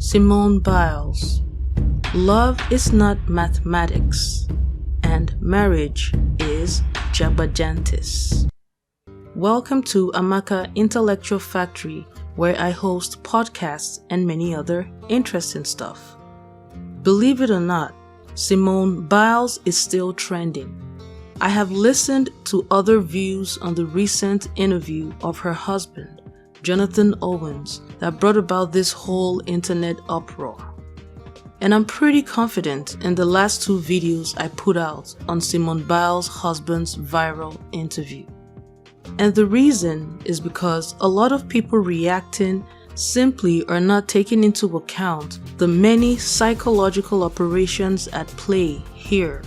Simone Biles. Love is not mathematics, and marriage is Jagbajantis. Welcome to Amaka Intellectual Factory, where I host podcasts and many other interesting stuff. Believe it or not, Simone Biles is still trending. I have listened to other views on the recent interview of her husband, Jonathan Owens, that brought about this whole internet uproar. And I'm pretty confident in the last two videos I put out on Simone Biles' husband's viral interview. And the reason is because a lot of people reacting simply are not taking into account the many psychological operations at play here.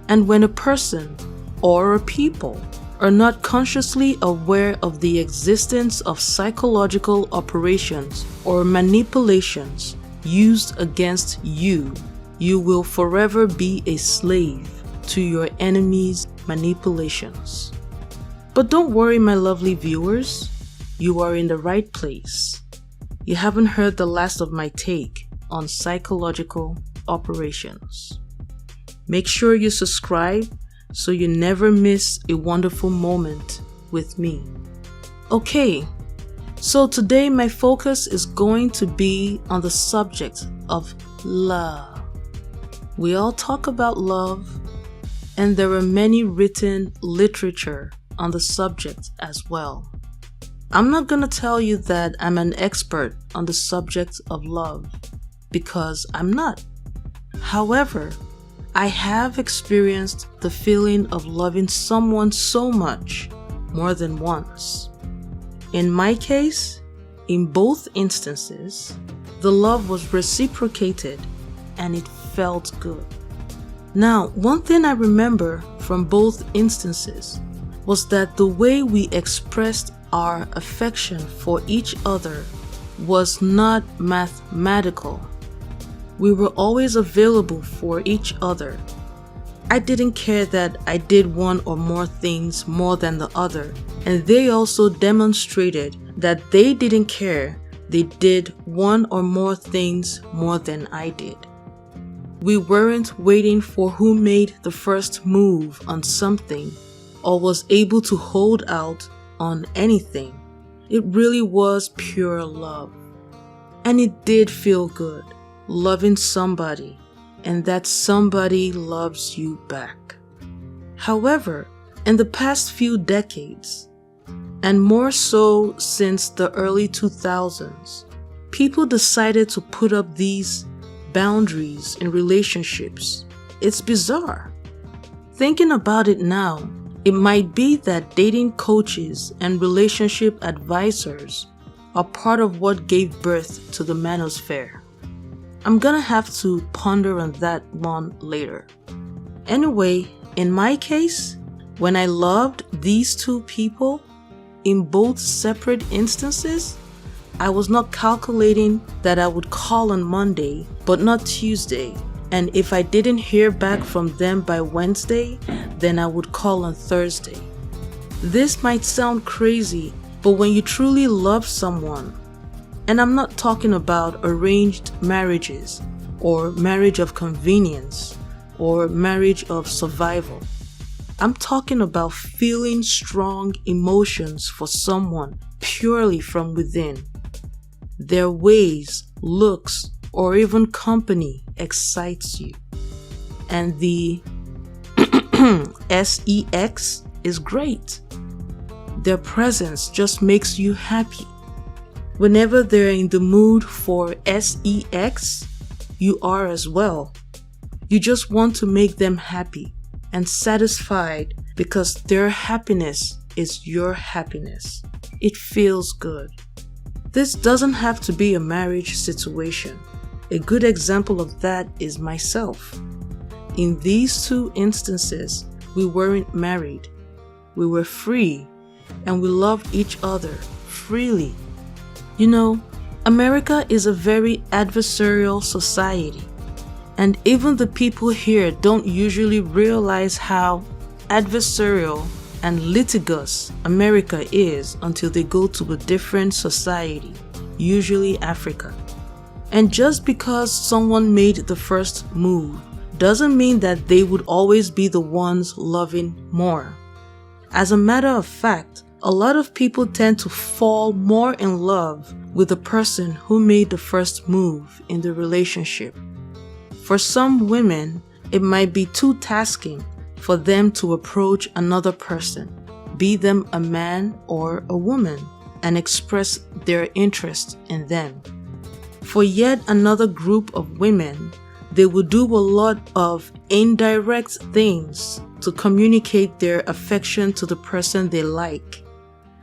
And when a person or a people are not consciously aware of the existence of psychological operations or manipulations used against you, you will forever be a slave to your enemy's manipulations. But don't worry, my lovely viewers, you are in the right place. You haven't heard the last of my take on psychological operations. Make sure you subscribe so you never miss a wonderful moment with me. Okay, so today my focus is going to be on the subject of love. We all talk about love, and there are many written literature on the subject as well. I'm not gonna tell you that I'm an expert on the subject of love, because I'm not. However, I have experienced the feeling of loving someone so much more than once. In my case, in both instances, the love was reciprocated and it felt good. Now, one thing I remember from both instances was that the way we expressed our affection for each other was not mathematical. We were always available for each other. I didn't care that I did one or more things more than the other, and they also demonstrated that they didn't care they did one or more things more than I did. We weren't waiting for who made the first move on something or was able to hold out on anything. It really was pure love. And it did feel good, loving somebody, and that somebody loves you back. However, in the past few decades, and more so since the early 2000s, people decided to put up these boundaries in relationships. It's bizarre. Thinking about it now, it might be that dating coaches and relationship advisors are part of what gave birth to the manosphere. I'm gonna have to ponder on that one later. Anyway, in my case, when I loved these two people, in both separate instances, I was not calculating that I would call on Monday, but not Tuesday. And if I didn't hear back from them by Wednesday, then I would call on Thursday. This might sound crazy, but when you truly love someone, and I'm not talking about arranged marriages, or marriage of convenience, or marriage of survival. I'm talking about feeling strong emotions for someone purely from within. Their ways, looks, or even company excites you. And the sex is great. Their presence just makes you happy. Whenever they're in the mood for sex, you are as well. You just want to make them happy and satisfied because their happiness is your happiness. It feels good. This doesn't have to be a marriage situation. A good example of that is myself. In these two instances, we weren't married. We were free, and we loved each other freely. You know, America is a very adversarial society, and even the people here don't usually realize how adversarial and litigious America is until they go to a different society, usually Africa. And just because someone made the first move doesn't mean that they would always be the ones loving more. As a matter of fact, a lot of people tend to fall more in love with the person who made the first move in the relationship. For some women, it might be too tasking for them to approach another person, be them a man or a woman, and express their interest in them. For yet another group of women, they will do a lot of indirect things to communicate their affection to the person they like.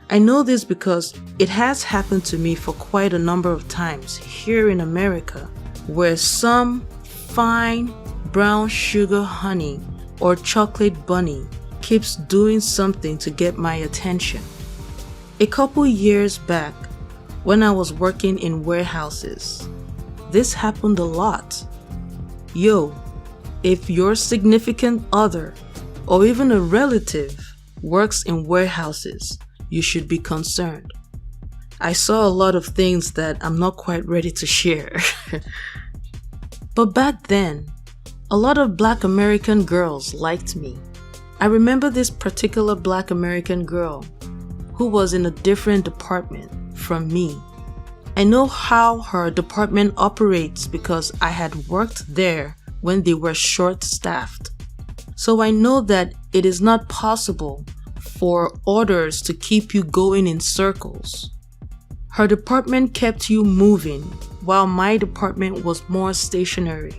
I know this because it has happened to me for quite a number of times here in America, where some fine brown sugar honey or chocolate bunny keeps doing something to get my attention. A couple years back, when I was working in warehouses, this happened a lot. Yo, if your significant other or even a relative works in warehouses, you should be concerned. I saw a lot of things that I'm not quite ready to share. But back then, a lot of Black American girls liked me. I remember this particular Black American girl who was in a different department from me. I know how her department operates because I had worked there when they were short-staffed. So I know that it is not possible for orders to keep you going in circles. Her department kept you moving while my department was more stationary.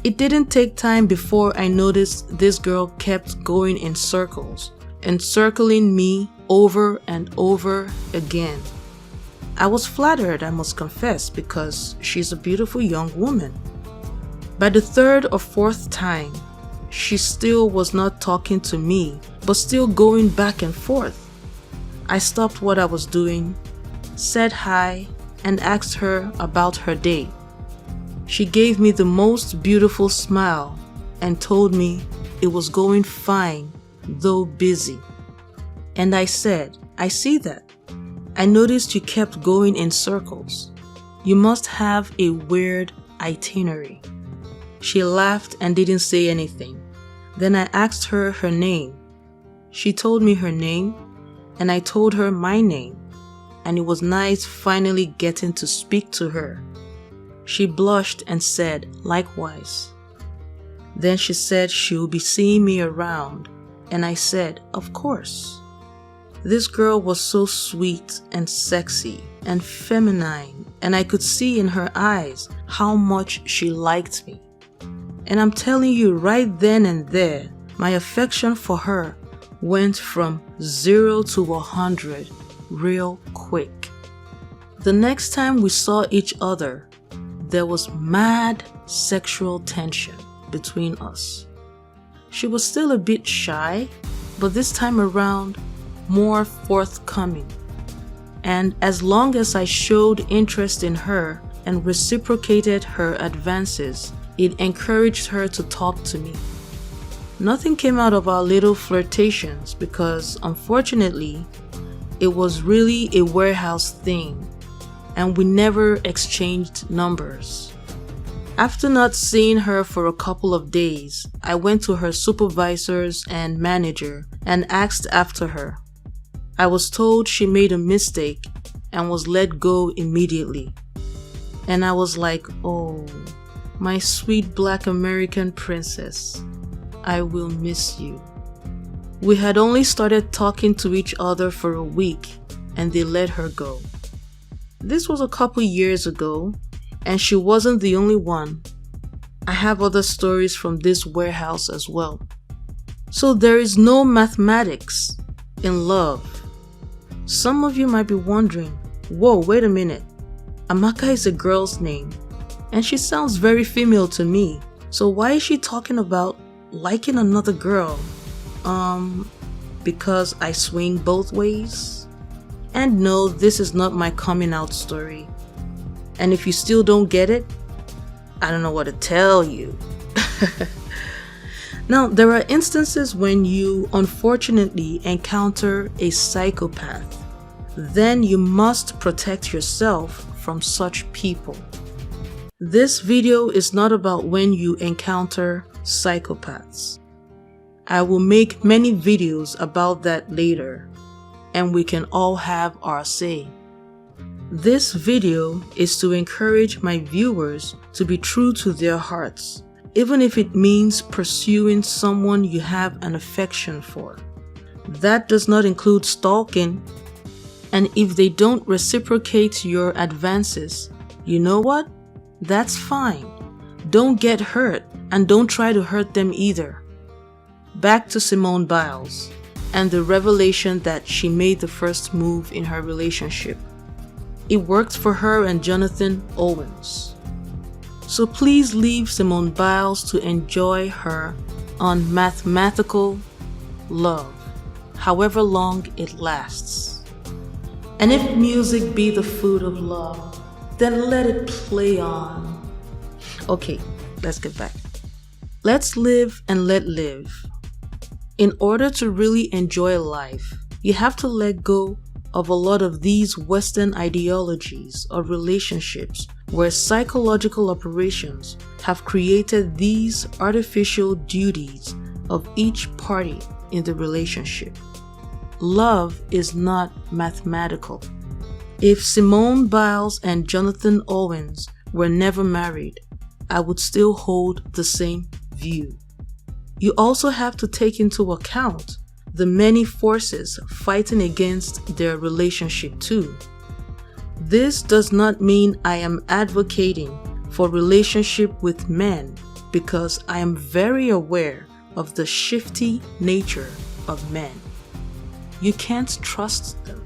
It didn't take time before I noticed this girl kept going in circles, encircling me over and over again. I was flattered, I must confess, because she's a beautiful young woman. By the third or fourth time, she still was not talking to me, but still going back and forth. I stopped what I was doing, said hi, and asked her about her day. She gave me the most beautiful smile and told me it was going fine, though busy. And I said, I see that. I noticed you kept going in circles. You must have a weird itinerary. She laughed and didn't say anything. Then I asked her her name. She told me her name, and I told her my name, and it was nice finally getting to speak to her. She blushed and said, likewise. Then she said she would be seeing me around, and I said, of course. This girl was so sweet and sexy and feminine, and I could see in her eyes how much she liked me. And I'm telling you, right then and there, my affection for her went from 0 to 100 real quick. The next time we saw each other, there was mad sexual tension between us. She was still a bit shy, but this time around, more forthcoming. And as long as I showed interest in her and reciprocated her advances, it encouraged her to talk to me. Nothing came out of our little flirtations because, unfortunately, it was really a warehouse thing, and we never exchanged numbers. After not seeing her for a couple of days, I went to her supervisors and manager and asked after her. I was told she made a mistake and was let go immediately. And I was like, oh, my sweet Black American princess, I will miss you. We had only started talking to each other for a week and they let her go. This was a couple years ago, and she wasn't the only one. I have other stories from this warehouse as well. So there is no mathematics in love. Some of you might be wondering, whoa, wait a minute. Amaka is a girl's name, and she sounds very female to me. So why is she talking about liking another girl? Because I swing both ways? And no, this is not my coming out story. And if you still don't get it, I don't know what to tell you. Now, there are instances when you unfortunately encounter a psychopath. Then you must protect yourself from such people. This video is not about when you encounter psychopaths. I will make many videos about that later, and we can all have our say. This video is to encourage my viewers to be true to their hearts, even if it means pursuing someone you have an affection for. That does not include stalking, and if they don't reciprocate your advances, you know what? That's fine. Don't get hurt, and don't try to hurt them either. Back to Simone Biles and the revelation that she made the first move in her relationship. It worked for her and Jonathan Owens. So please leave Simone Biles to enjoy her unmathematical love, however long it lasts. And if music be the food of love, then let it play on. Okay, let's get back. Let's live and let live. In order to really enjoy life, you have to let go of a lot of these Western ideologies of relationships where psychological operations have created these artificial duties of each party in the relationship. Love is not mathematical. If Simone Biles and Jonathan Owens were never married, I would still hold the same view. You also have to take into account the many forces fighting against their relationship too. This does not mean I am advocating for relationship with men, because I am very aware of the shifty nature of men. You can't trust them.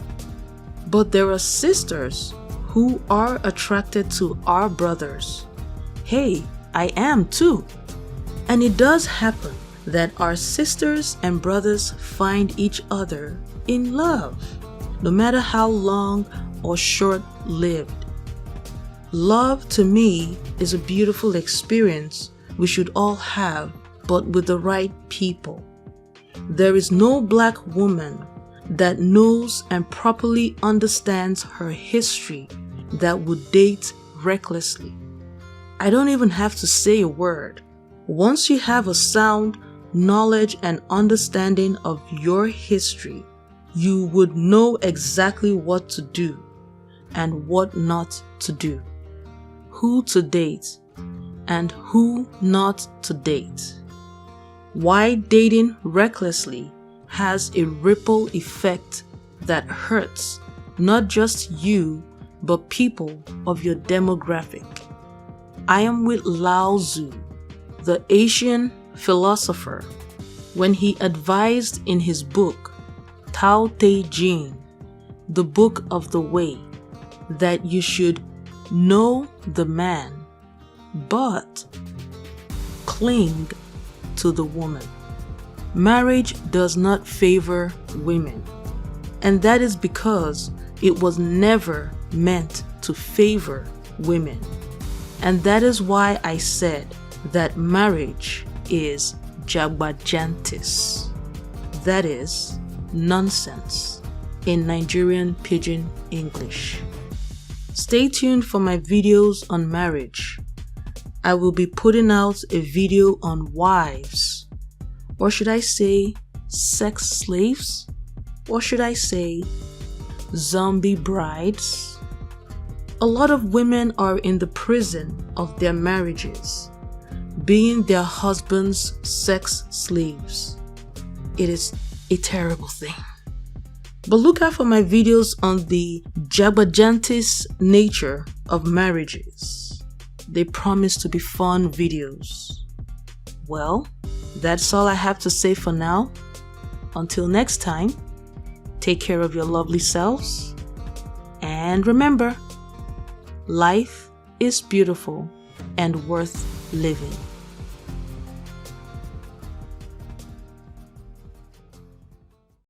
But there are sisters who are attracted to our brothers. Hey, I am too. And it does happen that our sisters and brothers find each other in love, no matter how long or short-lived. Love to me is a beautiful experience we should all have, but with the right people. There is no black woman that knows and properly understands her history that would date recklessly. I don't even have to say a word. Once you have a sound knowledge and understanding of your history, you would know exactly what to do and what not to do, who to date and who not to date. Why dating recklessly has a ripple effect that hurts not just you, but people of your demographic. I am with Lao Tzu, the Asian philosopher, when he advised in his book, Tao Te Ching, the Book of the Way, that you should know the man, but cling to the woman. Marriage does not favor women, and that is because it was never meant to favor women. And that is why I said that marriage is Jagbajantis. That is nonsense in Nigerian Pidgin English. Stay tuned for my videos on marriage. I will be putting out a video on wives, or should I say sex slaves, or should I say zombie brides. A lot of women are in the prison of their marriages, being their husbands' sex slaves. It is a terrible thing. But look out for my videos on the Jagbajantis nature of marriages. They promise to be fun videos. Well, that's all I have to say for now. Until next time, take care of your lovely selves. And remember, life is beautiful and worth living.